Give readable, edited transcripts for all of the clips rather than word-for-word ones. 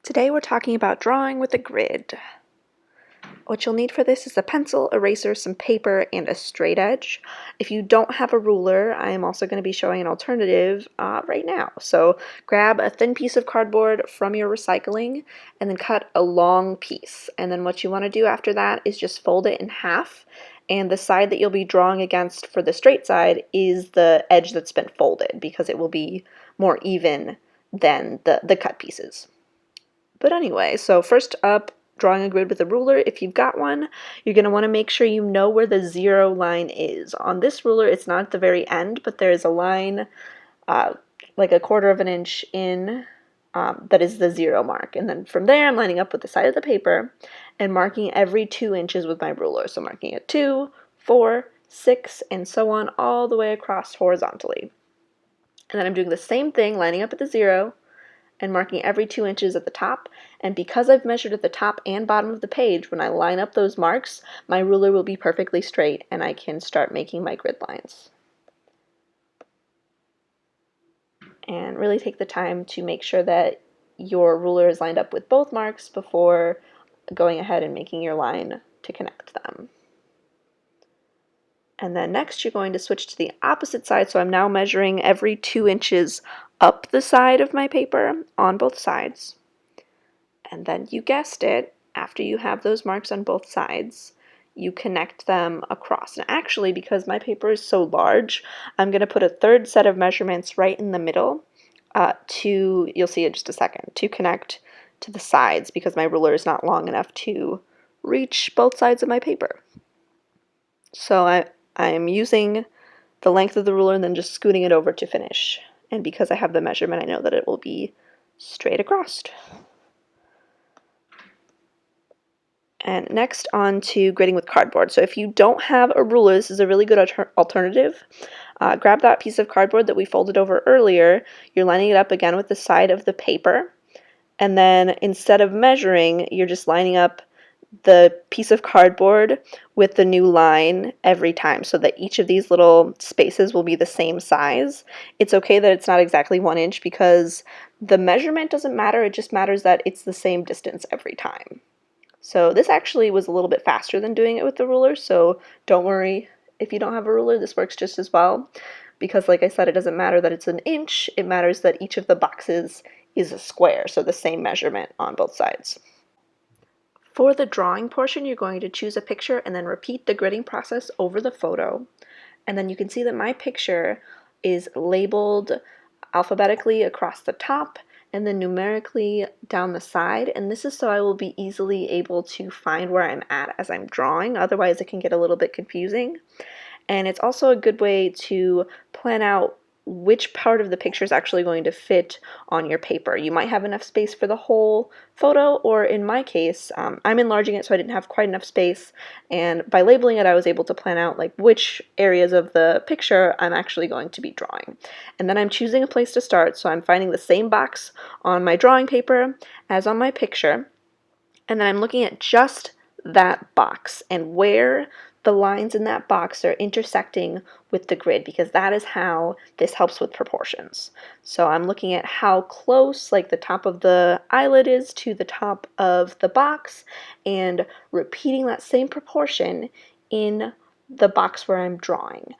Today we're talking about drawing with a grid. What you'll need for this is a pencil, eraser, some paper, and a straight edge. If you don't have a ruler, I am also going to be showing an alternative right now. So grab a thin piece of cardboard from your recycling and then cut a long piece. And then what you want to do after that is just fold it in half. And the side that you'll be drawing against for the straight side is the edge that's been folded because it will be more even than the cut pieces. But anyway, so first up, drawing a grid with a ruler. If you've got one, you're going to want to make sure you know where the 0 line is. On this ruler, it's not at the very end, but there is a line like a 1/4 of an inch in that is the 0 mark. And then from there, I'm lining up with the side of the paper and marking every 2 inches with my ruler. So marking at 2, 4, 6, and so on all the way across horizontally. And then I'm doing the same thing, lining up at the 0, and marking every 2 inches at the top. And because I've measured at the top and bottom of the page, when I line up those marks, my ruler will be perfectly straight and I can start making my grid lines. And really take the time to make sure that your ruler is lined up with both marks before going ahead and making your line to connect them. And then next you're going to switch to the opposite side, so I'm now measuring every 2 inches up the side of my paper on both sides. And then you guessed it, after you have those marks on both sides, you connect them across. And actually, because my paper is so large, I'm going to put a third set of measurements right in the middle you'll see in just a second, to connect to the sides because my ruler is not long enough to reach both sides of my paper. So I'm using the length of the ruler and then just scooting it over to finish. And because I have the measurement, I know that it will be straight across. And next on to gridding with cardboard. So if you don't have a ruler, this is a really good alternative. Grab that piece of cardboard that we folded over earlier. You're lining it up again with the side of the paper. And then instead of measuring, you're just lining up the piece of cardboard with the new line every time so that each of these little spaces will be the same size. It's okay that it's not exactly 1 inch because the measurement doesn't matter. It just matters that it's the same distance every time. So this actually was a little bit faster than doing it with the ruler, so don't worry if you don't have a ruler, this works just as well. Because like I said, it doesn't matter that it's an inch, it matters that each of the boxes is a square, so the same measurement on both sides. For the drawing portion, you're going to choose a picture and then repeat the gridding process over the photo. And then you can see that my picture is labeled alphabetically across the top and then numerically down the side, and this is so I will be easily able to find where I'm at as I'm drawing, otherwise it can get a little bit confusing. And it's also a good way to plan out which part of the picture is actually going to fit on your paper. You might have enough space for the whole photo, or in my case, I'm enlarging it so I didn't have quite enough space, and by labeling it I was able to plan out like which areas of the picture I'm actually going to be drawing. And then I'm choosing a place to start, so I'm finding the same box on my drawing paper as on my picture, and then I'm looking at just that box and where the lines in that box are intersecting with the grid, because that is how this helps with proportions. So I'm looking at how close like the top of the eyelid is to the top of the box and repeating that same proportion in the box where I'm drawing.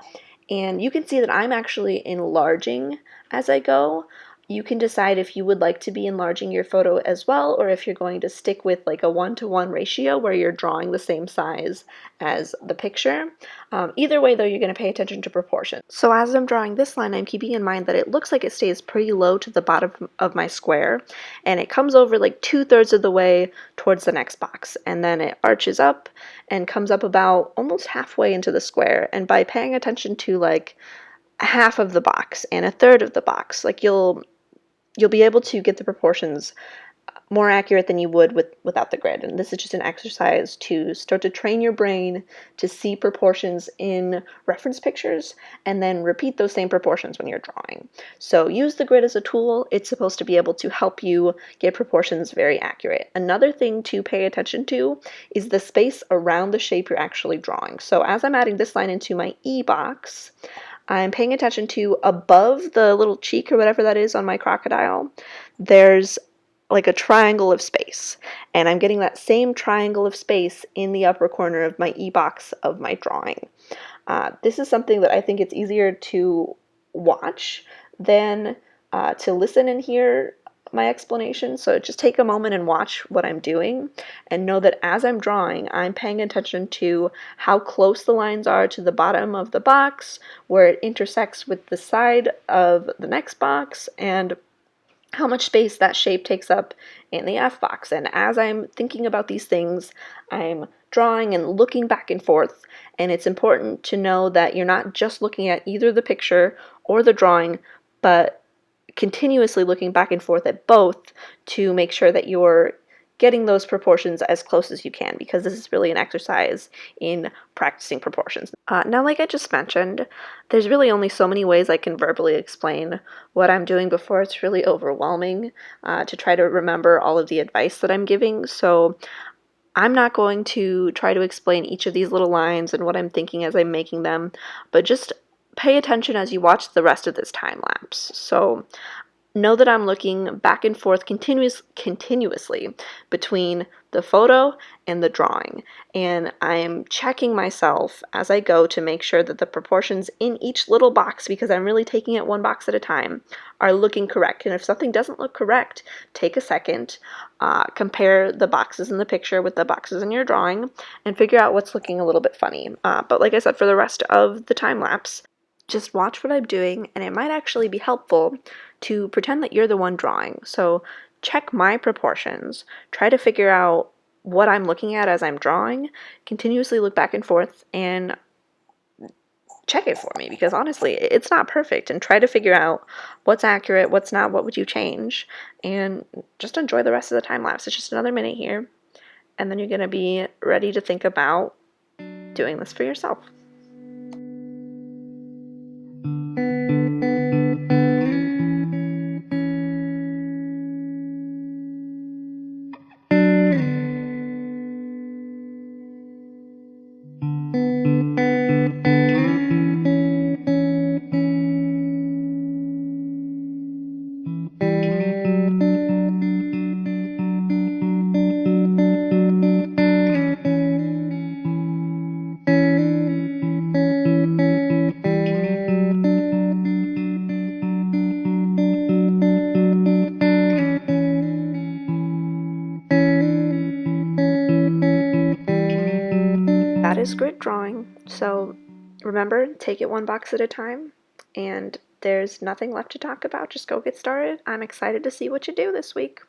And you can see that I'm actually enlarging as I go. You can decide if you would like to be enlarging your photo as well, or if you're going to stick with like a 1-to-1 ratio where you're drawing the same size as the picture. Either way though, you're going to pay attention to proportion. So as I'm drawing this line, I'm keeping in mind that it looks like it stays pretty low to the bottom of my square, and it comes over like 2/3 of the way towards the next box, and then it arches up and comes up about almost halfway into the square. And by paying attention to like half of the box and 1/3 of the box, like you'll be able to get the proportions more accurate than you would without the grid. And this is just an exercise to start to train your brain to see proportions in reference pictures and then repeat those same proportions when you're drawing. So use the grid as a tool. It's supposed to be able to help you get proportions very accurate. Another thing to pay attention to is the space around the shape you're actually drawing. So as I'm adding this line into my E box, I'm paying attention to above the little cheek or whatever that is on my crocodile, there's like a triangle of space, and I'm getting that same triangle of space in the upper corner of my e-box of my drawing. This is something that I think it's easier to watch than to listen and hear my explanation. So just take a moment and watch what I'm doing, and know that as I'm drawing, I'm paying attention to how close the lines are to the bottom of the box, where it intersects with the side of the next box, and how much space that shape takes up in the F box. And as I'm thinking about these things, I'm drawing and looking back and forth. And it's important to know that you're not just looking at either the picture or the drawing, but continuously looking back and forth at both to make sure that you're getting those proportions as close as you can, because this is really an exercise in practicing proportions. Now, like I just mentioned, there's really only so many ways I can verbally explain what I'm doing before it's really overwhelming to try to remember all of the advice that I'm giving. So I'm not going to try to explain each of these little lines and what I'm thinking as I'm making them, but just pay attention as you watch the rest of this time lapse. So know that I'm looking back and forth continuously between the photo and the drawing, and I'm checking myself as I go to make sure that the proportions in each little box, because I'm really taking it one box at a time, are looking correct. And if something doesn't look correct, take a second, compare the boxes in the picture with the boxes in your drawing, and figure out what's looking a little bit funny. But like I said, for the rest of the time lapse, just watch what I'm doing, and it might actually be helpful to pretend that you're the one drawing. So check my proportions, try to figure out what I'm looking at as I'm drawing, continuously look back and forth and check it for me, because honestly, it's not perfect, and try to figure out what's accurate, what's not, what would you change, and just enjoy the rest of the time lapse. It's just another minute here, and then you're going to be ready to think about doing this for yourself. That is grid drawing. So remember, take it one box at a time, and there's nothing left to talk about. Just go get started. I'm excited to see what you do this week.